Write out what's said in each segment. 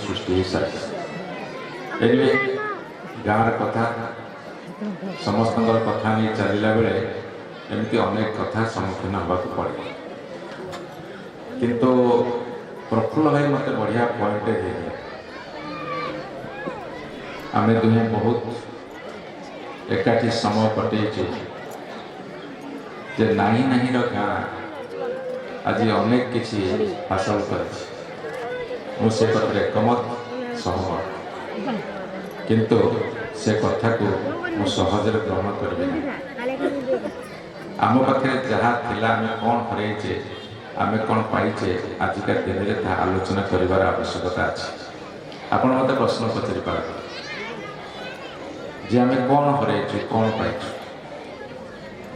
सृष्टि हो सारी एनिवे गाँव कथा समस्त कथा नहीं चलला बेले एमती अनेक कथा सम्मुखीन होगा पड़े किंतु प्रफुल्ल भाई मत बढ़िया पॉइंट दे आम दुहे बहुत एकाठी समय कटेचु जे नाही नाही रो गाँ आज अनेक किसी हासिल कर से कथा एकमत सहमत किंतु से कथा को मु सहज ग्रहण करी आम पाखे जहाँ थिला आम कौन हरइचे आम कौन पाइचे आजिका दिन में ता आलोचना करिवार आवश्यकता अच्छी आपण मत प्रश्न पचारि पारे जे आम कौन हरइचे कौन पाइछु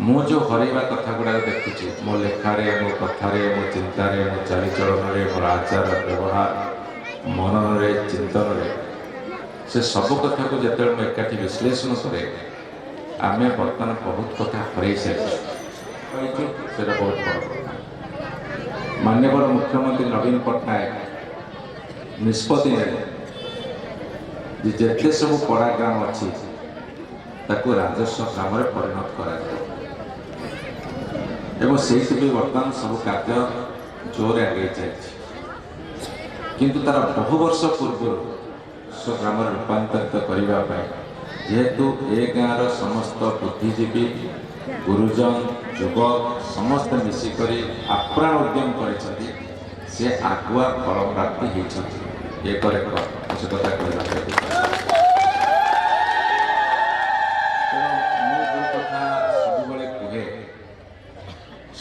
मु जो हरइबा कथा गुड़ा देखुची मो लेखारे मो कथारे मो चिंतारे मो चालीचलन मोर आचार व्यवहार मनन चिंतन से सब कथा को जिते मुझे एकाठी विश्लेषण करे आम बर्तमान बहुत कथा हरई सारी से बहुत बड़ माननीय मुख्यमंत्री नवीन पट्टनायक निष्पत्ति ने जिते सब पड़ा ग्राम अच्छी ताकू राजस्व ग्राम परिणत कर बर्तमान सब कार्य जोर आगे चलती किंतु तार बहु वर्ष पूर्व स्व ग्राम रूपांतरित करने जेहेतु ए गाँव समस्त बुद्धिजीवी गुरुजन युवक समस्त मिसिक आप्राण उद्यम कर आगुआ फल प्राप्ति होती एक आवश्यकता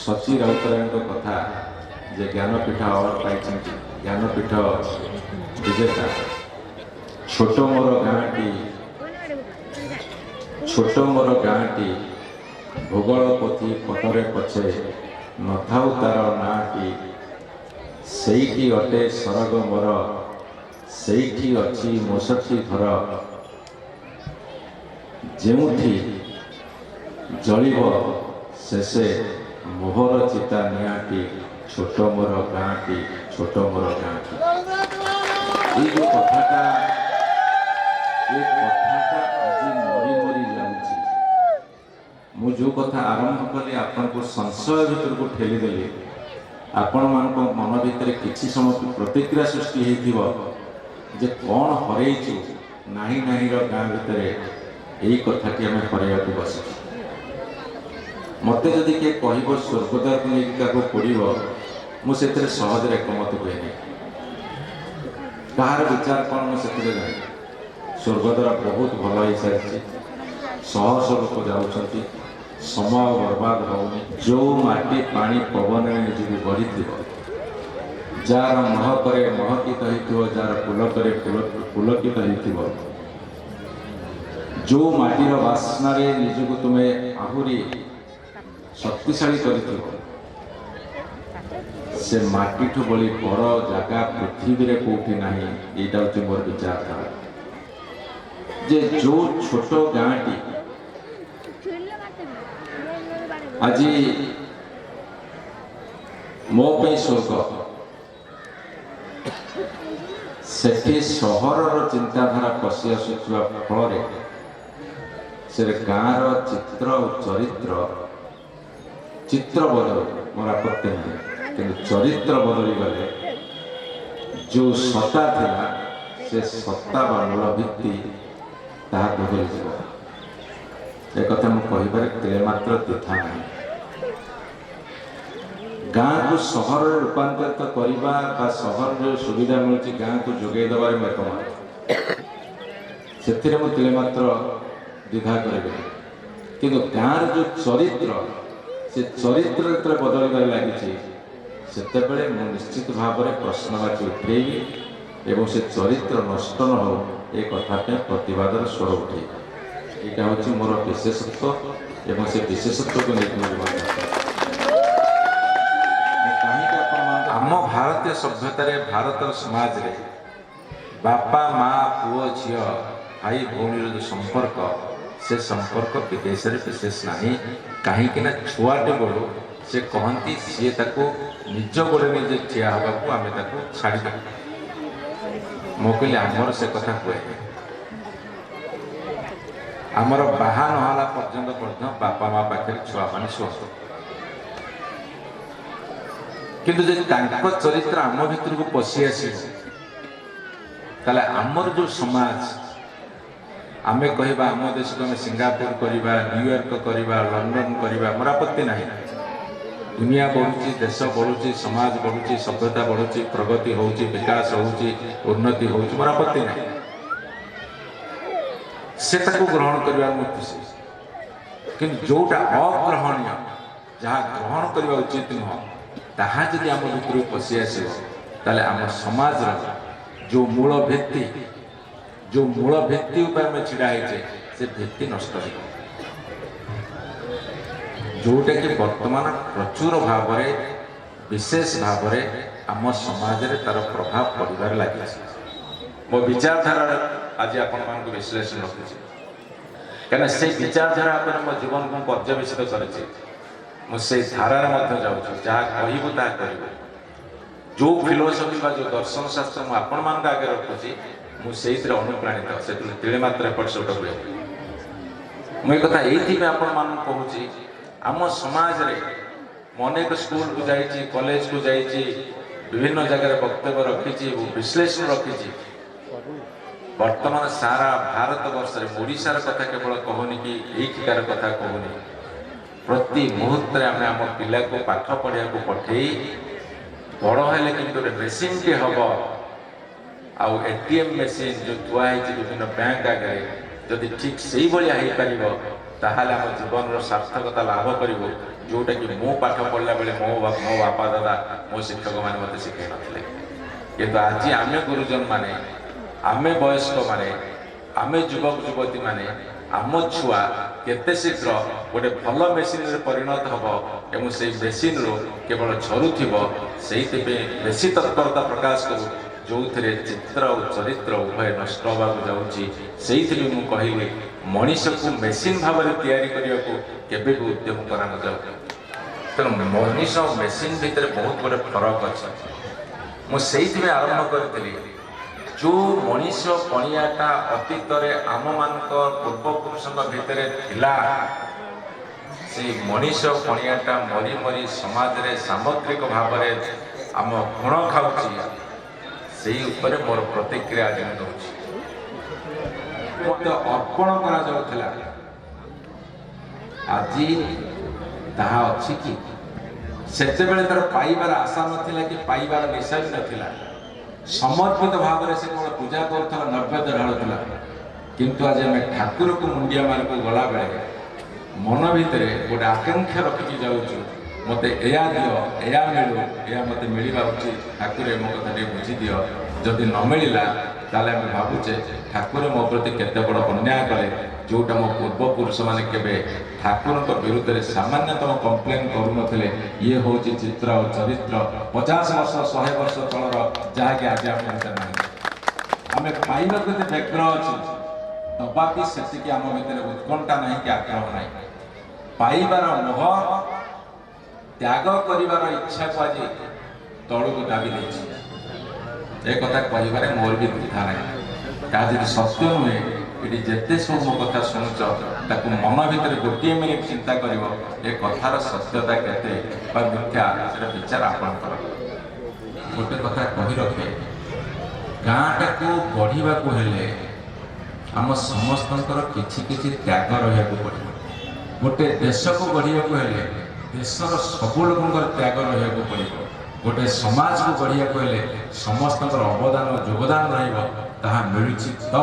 सची राउतराय कथा जे ज्ञानपीठ अवार्ड पाई ज्ञानपीठ विजेता छोट मोर गाँटी भूगोल पोथी पटरे पछे नथाउ तार नाटी सेठी अटे सरग मोर सेठी अच्छी मोसठी घर जेउठी जलिब शेषे मोहर चिता नियाटी छोट मोर गाँटी छोट मोर गाँटी ये जो कथाटा आज मरी मरी जाऊँगी मु जो कथा आरंभ कली आपन को संशय भीतर को ठेलीदेली आपण मान मन भीतर किसी समय प्रतिक्रिया सृष्टि होइथिबो जे कौन हरइचु नाही नाही रो गाँ भीतर यही कथाटी आम हरइया को बस मत जदि किए कह स्वर्गद्वार को लेकिन पड़ो मुझे सहज एकमत हुए कहार विचार कौन मुझे जाए स्वर्गद्वार बहुत भल हो सारी शह शह लोक जाऊँच समय बर्बाद होनी जो माटी पानी पवन निजी बढ़ी जार महक महकित हो जार पुलक पुलकित हो जो माटीर बास्ना निजक तुम्हें आहरी शक्तिशाली से माटी ठू बड़ी बड़ जगह पृथ्वी रे कोठी नहीं यहाँ हूँ मोर विचारधारा जे जो छोट गाँटी आज मो पे स्वर्ग सेठी सहर चिंताधारा पशि आसुवा फल से गाँव चित्र और चित्र बदल मोर आपत्ति नहीं कि चरित्र बदली गले जो सत्ता थिला से सत्ता बा मूल भित्ति ताहा बदली जाए एक कथा मुझे कह मात्र द्विधा नहीं गाँ को सहर रूपांतरित करने सहर जो सुविधा मिलती गाँ को जोगे दबार एकमत से मात्र द्विधा करेंगे कि गाँव जो चरित्र से चरित्र बदल लगी से निश्चित भाव में प्रश्नवाची उठेबी एवं से चरित्र नष्ट न हो ये कथा प्रतिवाद स्वर उठे यहाँ हूँ मोर विशेषत्व एवं से विशेषत्व को लेकर आम भारतीय सभ्यतार भारत समाज रे बापा माँ पुओ झी भाई भौणी जो संपर्क से संपर्क विदेश विशेष नहीं कहीं छुआटे बड़ू से कहती सी निज गोड़े निजे ठिया होगा आम छाड़ी ମୁଁ କହିଲି ଆମର ସେ କଥା ହୁଏ ଆମର ବାହା ନହେଲା ପର୍ଯ୍ୟନ୍ତ ମଧ୍ୟ ବାପା ମା ପାଖରେ ଛୁଆମାନେ ଶୁଅନ୍ତୁ କିନ୍ତୁ ଯଦି ତାଙ୍କ ଚରିତ୍ର ଆମ ଭିତରକୁ ପଶି ଆସିବ ତାହେଲେ ଆମର ଯେଉଁ ସମାଜ ଆମେ କହିବା ଆମ ଦେଶକୁ ଆମେ ସିଙ୍ଗାପୁର କରିବା ନ୍ୟୁୟର୍କ କରିବା ଲଣ୍ଡନ କରିବା ମୋର ଆପତ୍ତି ନାହିଁ ଦୁନିଆ ବଢ଼ୁଛି ଦେଶ ବଢ଼ୁଛି ସମାଜ ବଢ଼ୁଛି ସଭ୍ୟତା ବଢ଼ୁଛି ପ୍ରଗତି ହେଉଛି ବିକାଶ ହେଉଛି ଉନ୍ନତି ହେଉଛି ମୋର ଆପତ୍ତି ନାହିଁ ସେ ତାକୁ ଗ୍ରହଣ କରିବାର ମୁଁ ଖୁସି କିନ୍ତୁ ଯେଉଁଟା ଅଗ୍ରହଣୀୟ ଯାହା ଗ୍ରହଣ କରିବା ଉଚିତ ନୁହଁ ତାହା ଯଦି ଆମ ଭିତରକୁ ପଶି ଆସିବ ତାହେଲେ ଆମ ସମାଜର ଯେଉଁ ମୂଳ ଭିତ୍ତି ଉପରେ ଆମେ ଛିଡ଼ା ହେଇଛେ ସେ ଭିତ୍ତି ନଷ୍ଟ ହେବ ଯେଉଁଟାକି ବର୍ତ୍ତମାନ ପ୍ରଚୁର ଭାବରେ ବିଶେଷ ଭାବରେ ଆମ ସମାଜରେ ତାର ପ୍ରଭାବ ପଡ଼ିବାରେ ଲାଗିଛି ମୋ ବିଚାରଧାରାରେ ଆଜି ଆପଣମାନଙ୍କୁ ବିଶ୍ଳେଷଣ ରଖୁଛି କାହିଁକିନା ସେଇ ବିଚାରଧାରା ଉପରେ ମୋ ଜୀବନକୁ ମୁଁ ପର୍ଯ୍ୟବେସିତ କରିଛି ମୁଁ ସେଇ ଧାରାରେ ମଧ୍ୟ ଯାଉଛି ଯାହା କହିବୁ ତାହା କରିବୁ ଯେଉଁ ଫିଲୋସଫି ବା ଯେଉଁ ଦର୍ଶନ ଶାସ୍ତ୍ର ମୁଁ ଆପଣମାନଙ୍କ ଆଗରେ ରଖୁଛି ମୁଁ ସେଇଥିରେ ଅନୁପ୍ରାଣିତ ସେଥିରେ ତିଳେ ମାତ୍ର ଏପଟ ସେପଟ ହୁଏ ମୁଁ ଏ କଥା ଏଇଥିପାଇଁ ଆପଣମାନଙ୍କୁ କହୁଛି ଆମ ସମାଜରେ ମୁଁ ଅନେକ ସ୍କୁଲକୁ ଯାଇଛି କଲେଜକୁ ଯାଇଛି ବିଭିନ୍ନ ଜାଗାରେ ବକ୍ତବ୍ୟ ରଖିଛି ବିଶ୍ଳେଷଣ ରଖିଛି ବର୍ତ୍ତମାନ ସାରା ଭାରତ ବର୍ଷରେ ଓଡ଼ିଶାର କଥା କେବଳ କହୁନି କି ଏଇଠିକାର କଥା କହୁନି ପ୍ରତି ମୁହୂର୍ତ୍ତରେ ଆମେ ଆମ ପିଲାକୁ ପାଠ ପଢ଼ିବାକୁ ପଠେଇ ବଡ଼ ହେଲେ କିନ୍ତୁ ଗୋଟେ ମେସିନ୍ଟି ହେବ ଆଉ ATM ମେସିନ୍ ଯେଉଁ ଥୁଆ ହେଇଛି ବିଭିନ୍ନ ବ୍ୟାଙ୍କ ଆଗରେ ଯଦି ଠିକ୍ ସେଇଭଳିଆ ହେଇପାରିବ ତାହେଲେ ଆମ ଜୀବନର ସାର୍ଥକତା ଲାଭ କରିବୁ ଯେଉଁଟାକି ମୁଁ ପାଠ ପଢ଼ିଲା ବେଳେ ମୋ ବାପା ଦାଦା ମୋ ଶିକ୍ଷକମାନେ ମୋତେ ଶିଖାଇ ନଥିଲେ କିନ୍ତୁ ଆଜି ଆମେ ଗୁରୁଜନମାନେ ଆମେ ବୟସ୍କମାନେ ଆମେ ଯୁବକ ଯୁବତୀମାନେ ଆମ ଛୁଆ କେତେ ଶୀଘ୍ର ଗୋଟେ ଭଲ ମେସିନ୍ରେ ପରିଣତ ହେବ ଏବଂ ସେଇ ମେସିନ୍ରୁ କେବଳ ଝରୁଥିବ ସେଇଥିପାଇଁ ବେଶୀ ତତ୍ପରତା ପ୍ରକାଶ କରୁ ଯେଉଁଥିରେ ଚିତ୍ର ଓ ଚରିତ୍ର ଉଭୟ ନଷ୍ଟ ହେବାକୁ ଯାଉଛି ସେଇଥିରେ ମୁଁ କହିଲି ମଣିଷକୁ ମେସିନ୍ ଭାବରେ ତିଆରି କରିବାକୁ କେବେ ବି ଉଦ୍ୟମ କରାନଯାଉ ତେଣୁ ମଣିଷ ଓ ମେସିନ୍ ଭିତରେ ବହୁତ ଗୋଟେ ଫରକ ଅଛି ମୁଁ ସେଇଥିପାଇଁ ଆରମ୍ଭ କରିଥିଲି ଯେଉଁ ମଣିଷ ପଣିଆଟା ଅତୀତରେ ଆମମାନଙ୍କ ପୂର୍ବପୁରୁଷଙ୍କ ଭିତରେ ଥିଲା ସେଇ ମଣିଷ ପଣିଆଟା ମରି ମରି ସମାଜରେ ସାମଗ୍ରିକ ଭାବରେ ଆମ ଗୁଣ ଖାଉଛି ସେଇ ଉପରେ ମୋର ପ୍ରତିକ୍ରିୟା ଆଜି ମୁଁ ଦେଉଛି ଅର୍ପଣ କରାଯାଉଥିଲା ଆଜି ତାହା ଅଛି କି ସେତେବେଳେ ତାର ପାଇବାର ଆଶା ନଥିଲା କି ପାଇବାର ନିଶା ବି ନଥିଲା ସମର୍ପିତ ଭାବରେ ସେ କେବଳ ପୂଜା କରୁଥିଲା ନୈବେଦ୍ୟ ଢାଳୁଥିଲା କିନ୍ତୁ ଆଜି ଆମେ ଠାକୁରକୁ ମୁଣ୍ଡିଆ ମାରିକୁ ଗଲାବେଳେ ମନ ଭିତରେ ଗୋଟେ ଆକାଂକ୍ଷା ରଖିକି ଯାଉଛୁ ମୋତେ ଏୟା ଦିଅ ଏୟା ମିଳୁ ଏୟା ମୋତେ ମିଳିବା ଉଚିତ ଠାକୁର ମୋ କଥା ଟିକେ ବୁଝିଦିଅ ଯଦି ନ ମିଳିଲା ତାହେଲେ ଆମେ ଭାବୁଛେ ଠାକୁର ମୋ ପ୍ରତି କେତେ ବଡ଼ ଅନ୍ୟାୟ କଲେ ଯେଉଁଟା ମୋ ପୂର୍ବପୁରୁଷମାନେ କେବେ ଠାକୁରଙ୍କ ବିରୁଦ୍ଧରେ ସାମାନ୍ୟତମ କମ୍ପ୍ଲେନ୍ କରୁନଥିଲେ ଇଏ ହେଉଛି ଚିତ୍ର ଓ ଚରିତ୍ର 50 ବର୍ଷ 100 ବର୍ଷ ତଳର ଯାହାକି ଆଜି ଆମ ଭିତରେ ନାହିଁ ଆମେ ପାଇବାକୁ ଏତେ ବ୍ୟଗ୍ର ଅଛୁ ଦବାକି ସେତିକି ଆମ ଭିତରେ ଉତ୍କଣ୍ଠା ନାହିଁ କି ଆଗ୍ରହ ନାହିଁ ପାଇବାର ମୋହ ତ୍ୟାଗ କରିବାର ଇଚ୍ଛାକୁ ଆଜି ତଳକୁ ଦାବି ଦେଇଛି ଏ କଥା କହିବାରେ ମୋର ବି ଦ୍ୱିଧା ନାହିଁ ତାହା ଯଦି ସତ୍ୟ ନୁହେଁ ଏଠି ଯେତେ ସବୁ ମୋ କଥା ଶୁଣୁଛ ତାକୁ ମନ ଭିତରେ ଗୋଟିଏ ମିନିଟ୍ ଚିନ୍ତା କରିବ ଏ କଥାର ସତ୍ୟତା କେତେ ବା ମିଥ୍ୟା ସେଟା ବିଚାର ଆପଣଙ୍କର ଗୋଟେ କଥା କହି ରଖେ ଗାଁଟାକୁ ବଢ଼ିବାକୁ ହେଲେ ଆମ ସମସ୍ତଙ୍କର କିଛି କିଛି ତ୍ୟାଗ ରହିବାକୁ ପଡ଼ିବ ଗୋଟେ ଦେଶକୁ ଗଢ଼ିବାକୁ ହେଲେ ଦେଶର ସବୁ ଲୋକଙ୍କର ତ୍ୟାଗ ରହିବାକୁ ପଡ଼ିବ ଗୋଟେ ସମାଜକୁ ଗଢ଼ିବାକୁ ହେଲେ ସମସ୍ତଙ୍କର ଅବଦାନ ଯୋଗଦାନ ରହିବ ତାହା ମିଳୁଛି ତ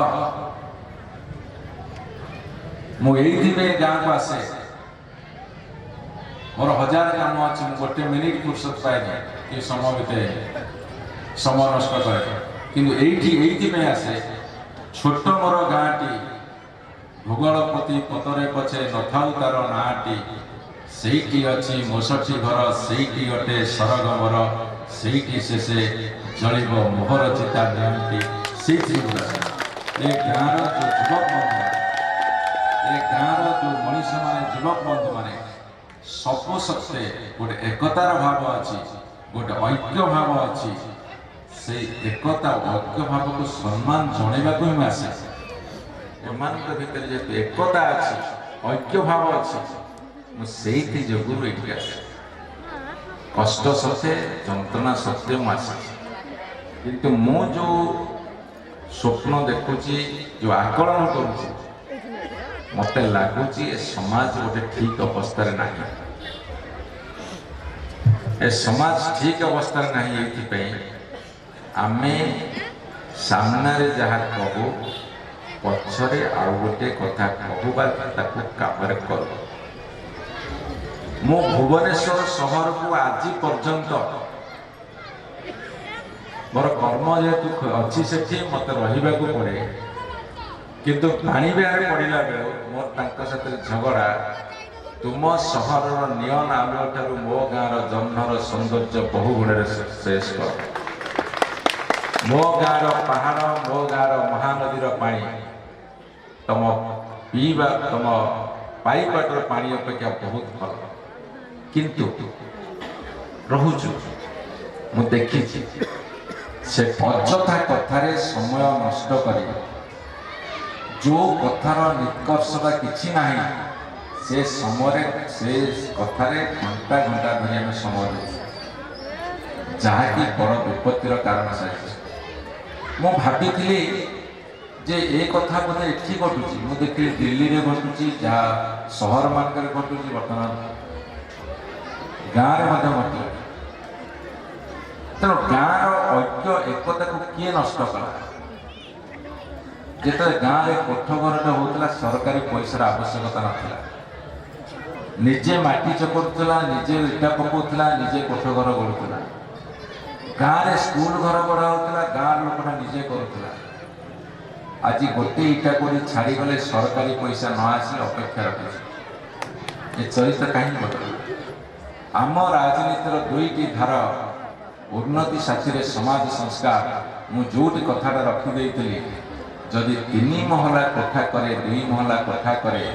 ମୁଁ ଏଇଥିପାଇଁ ଗାଁକୁ ଆସେ ମୋର ହଜାର କାମ ଅଛି ମୁଁ ଗୋଟେ ମିନିଟ୍ ଫୁର୍ସତ ପାଏନି କି ସମୟ ଭିତରେ ସମୟ ନଷ୍ଟ କରେ କିନ୍ତୁ ଏଇଥିପାଇଁ ଆସେ ଛୋଟ ମୋର ଗାଁଟି ଭୂଗୋଳ ପ୍ରତି ପତରେ ପଛେ ନଥାଉ ତାର ନାଁଟି ସେଇଠି ଅଛି 63 ଘର ସେଇଠି ଅଟେ ସରଗମର ସେଇଠି ଶେଷେ ଜଳିବ ମୋହର ଚିତା ନିଅନ୍ତି ସେଇଠି ଏ ଗାଁର ଯେଉଁ ଯୁବକ ବନ୍ଧୁ ଏ ଗାଁର ଯେଉଁ ମଣିଷମାନେ ଯୁବକ ବନ୍ଧୁମାନେ ସବୁ ସତ୍ତ୍ୱେ ଗୋଟେ ଏକତାର ଭାବ ଅଛି ଗୋଟେ ଐକ୍ୟ ଭାବ ଅଛି से एकता ऐक्य भाव को सम्मान जनवाक ही आसे एमान भितर जेहेतु एकता अच्छी ऐक्य भाव अच्छी मुझे जोगुर ये आसे कष्ट सत्वे जंत्रणा सत्वे मुझे किंतु मु जो स्वप्न देखुची जो आकलन करुची मत लगुच समाज गोटे ठीक अवस्था नहीं ए समाज ठीक अवस्था नहीं ये आमे सामने जहाँ कहू पछरे आउ गोटे कथा कहूबा ताकू कामरे कर मो भुवनेश्वर सहर को आज पर्यंत मोर कर्म जेहेतु अच्छी से मत रहा पड़े किंतु पानी बेहार पड़ा बेल मोर साथ झगड़ा तुम सहर नियन आलुआ ठारू मो गाँव जह्नर सौंदर्य बहु गुण शेष कर मो गाँव पहाड़ मो गाँव महानदीर पानी तुम पीवा तुम पाइपाटर पानी अपेक्षा बहुत भल किंतु रोचु मु देखी से अଯଥା कथारे समय नष्ट कर जो कथार निष्कर्षता किसी ना से समय से कथारे घंटा घंटा धरी आम समय जहाँकि बड़ विपत्तिर कारण साजिश मु भावी जे ए कथा बोधे ये घटुची मुझे देखी दिल्ली में घटुची जहाँ सहर मानक घटुची बर्तमान गाँव में घटू तेणु गाँव ऐक्य एकता को किए नष्ट कला जिते गाँव में कोठघरटा होता सरकारी पैसार आवश्यकता नाला निजे माटी चकुला निजे इटा पकाला निजे कोठघर गढ़ुला गाँव में स्कूल घर गढ़ा होता गाँव लोकटा निजे करूला आज गोटे इटा कोड़ी छाड़ी गले सरकारी पैसा न आसी अपेक्षा रखी ये चरित्र कहीं बदल आम राजनीतिर दुईटी धार उन्नति साथी समाज संस्कार मुझे कथाटा रखिदे जदि 3 महला कोठा करे 2 महला कोठा करे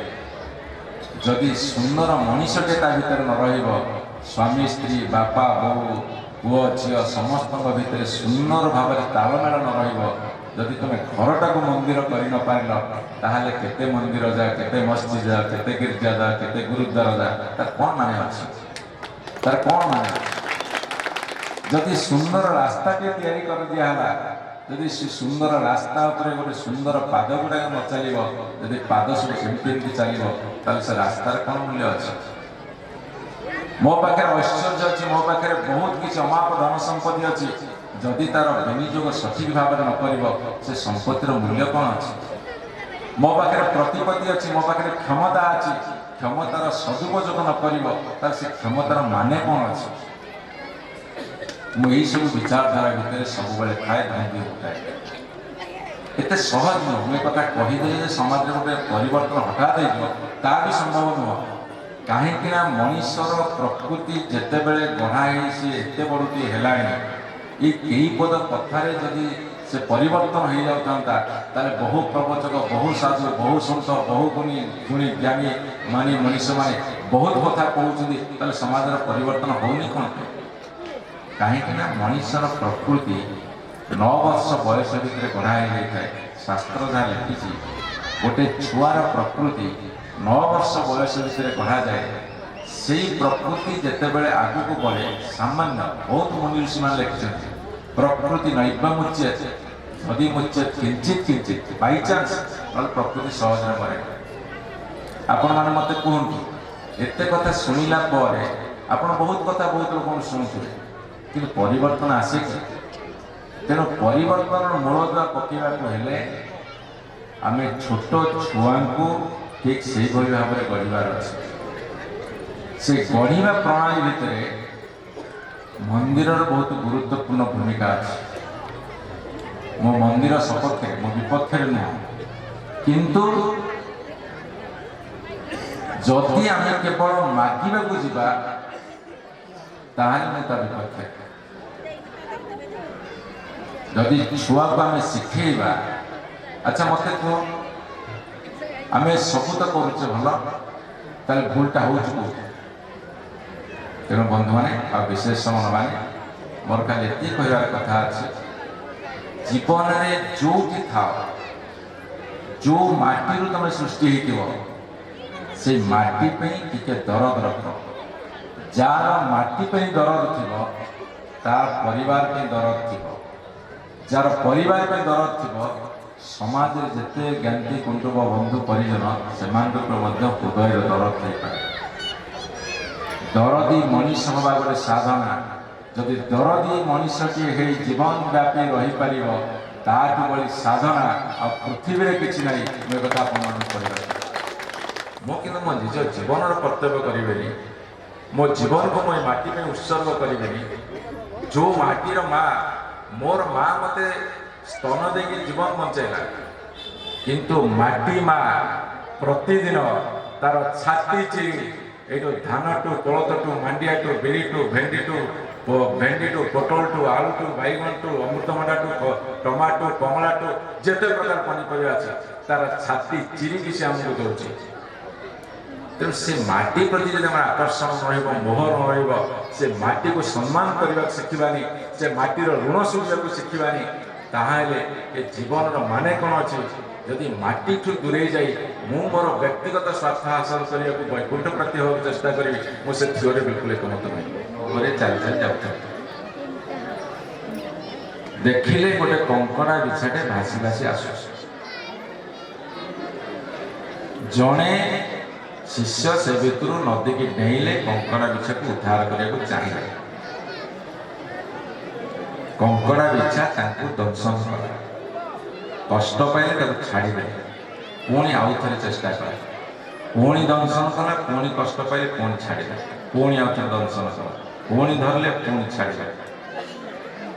जदि सुंदर मनीषटे ता भीतर न रहिबो स्वामी स्त्री बापा बो पुओ झील समस्त भितर सुंदर भाव तालमेल न रहिबो जदि तुम घरटा को मंदिर कर न पार ताहले केते मंदिर जा केते मस्जिद जा केते गिरजा जा केते गुरुद्वार जा तार कौन माने अछि तार कौन माने जदि सुंदर रास्ता के तैयारी कर दिया हला जदि सुंदर रास्ता उपरे गोटे सुंदर पाद गुड़ा न चलो जदि पाद सब सेमती चलो से रास्तार कौन मूल्य अच्छे मो पाखे ऐश्वर्य अच्छी मो पाखे बहुत किसी अमाप धन संपत्ति अच्छी जदि तार विनियोग सठिक भाव में न से संपत्तिर मूल्य कौन अच्छे मो पाखे प्रतिपत्ति अच्छी मो पाखे क्षमता अच्छी क्षमतार सदुपयोग न से क्षमतार माने कौन अच्छे मुझे सब विचारधारा भितर सब थाए भांगी उठाए एत सहज नुह मुझे कथा कहीदे समाज में गोटे परिवर्तन हठात ता भी संभव नुह कहीं मनीषर प्रकृति जितेबले गढ़ाई सी एत बड़ुटी है ये कई पद कथार जदि से परिवर्तन हो जाता बहु प्रवचक बहु साधु बहु सन्त बहु गुणी गुणी ज्ञानी मानी मनीष माने बहुत कथा कहते समाज परिवर्तन होनी कौन कहीं मनीषर प्रकृति 9 वर्ष बयस भितर गढ़ाई जाए शास्त्र जहाँ लिखी गोटे छुआर प्रकृति 9 वर्ष बयस भितर गढ़ा जाए से प्रकृति जितेबले आगू बढ़े सामान्य बहुत मुनि ऋषि मान लिखिं प्रकृति नैव मुच्यत यदि मुच्यत किंचित किंचित बाई चान्स प्रकृति सहज बढ़े आपण मैंने मत कहतु एत कथा शुणिला आपण बहुत कथा बहुत लोग शुणुवे कि परिवर्तन आसे कि तेणु परिवर्तन मूलदुआ पकेवा हेले आम छोट छुआ को ठीक से भाव में गढ़ार अच्छे से गढ़ा प्रणाली भितर मंदिर बहुत गुरुत्वपूर्ण भूमिका अच्छे मो मंदिर सपक्षे मो विपक्ष नुह किंतु जदि आम केवल मागिबा को जीवा ताहले मुझे विपक्ष जदि छुआ को आम शिखेबा अच्छा मत कह आम सब तो करुचे भल ताल भूलटा हो तेणु बंधु मैंने विशेष मन माने मोर खाली ये कहबार कथा अच्छे जीवन में जो था जो माटी तुम सृष्टि से माटी टिके दरद रख जार माटी दरद थी तार परिवार दरद थी जार परिवार दरद थी समाज जिते ज्ञाति कुटुंब बंधु परिजन से हृदय दरद थी दरदी मनीष हवा गोटे साधना जदि दरदी मनीषटी जीवन व्यापी रही पार ताठू बड़ी साधना आ पृथ्वी में किसी ना मैं कथा मुझे मो निज जीवन कर्तव्य करी मो जीवन को मुझे माटी में उत्सर्ग करी जो माटीर माँ मोर माँ मत स्तन दे जीवन बंचेला किंतु माटी माँ प्रतिदिन तार छाती चिरी ये धान टू कोलथ टू मांडिया टू बिरी टू भेंडी टू पोटल टू आलू टू बैगन टू अमृतभंडा टू टमाटो कमला टू जिते प्रकार पनीपरिया अच्छे तार छाती चिरिकी से आमको दौर तेणु से माटी प्रति जब आकर्षण रोह से माटी को सम्मान करने शिखबानी से माटीर ऋण सुझा शिखबानी ताहले ये जीवन माने कौन अच्छे जदि माटी ठू दूरे जाई मु मोर व्यक्तिगत स्वार्थ हासिल करने को वैकुंठ प्राप्ति होगा चेष्टा करी मुझे थ्योरी बिल्कुल एकमत नहीं चल चल जाता देखिले गोटे कंकड़ा बिछाटे भासी भासी आस जड़े शिष्य से भितर नदी की डेले कंकड़ा बिछा को उद्धार करने को चाहिए कंकड़ा बिछा दंशन कला कष्ट पाइले छाड़े पुणी आउ थे चेष्टा कला पुणी दंशन कला पुणी कष्ट पाइले पुणी छाड़े पुणी आउ थे दंशन कला पुणी धरले पुणी छाड़े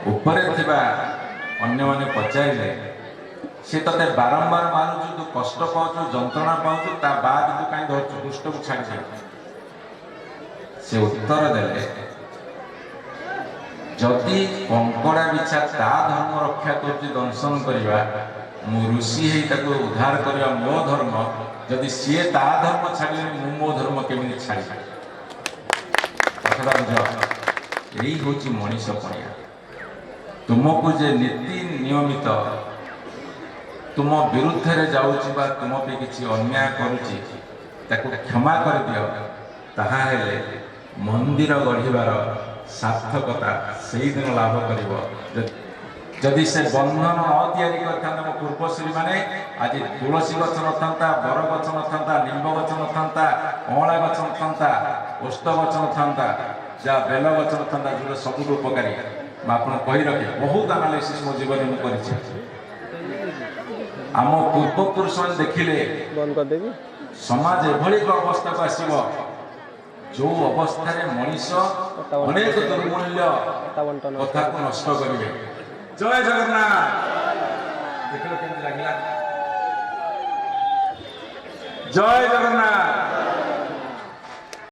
ऊपर अन्य मैंने पचारे सी ते बारंबार मारुचु तू कष्ट पाचु जंत्रणा पाचु ता बाद तू कहीं धरचु दुष्ट को छाड़ी से उत्तर देले जदि कंकड़ा बिछा ता धर्म रक्षा कर दंशन करवा मु ऋषि उद्धार करवा मो धर्म जदि सी ता धर्म छाड़े मु मो धर्म केमी छाड़ी कथा बुझ यही हूँ मनीष पणिया तुमको जे नीति नियमित तुम विरुद्ध रे जाउची बा तुम पे किसी अन्याय करूची ताको क्षमा कर दियो ताहा हेले मंदिर गढ़िबार सार्थकता सही दिन लाभ करिवो जदि से बंधन न तैयारी करथांता मो पूर्वश्री माने आज तुलसी गछ नथांता बर गछ नथांता निम्ब गछ नथांता अँला गछ नथांता ओष्ठ गछ नथांता जा बेल गछ नथांता जो सबुठ उपकारी मैं आपन कहि रखे बहुत एनालिसिस मो जीवन में करिछि आम पूर्व पुरुष मैंने देखिले समाज एभली अवस्था को आसब जो अवस्था मनीष अनेक दुर्मूल्य कथा को नष्ट करेंगे जय जगन्नाथ देख लो केमती लगे जय जगन्नाथ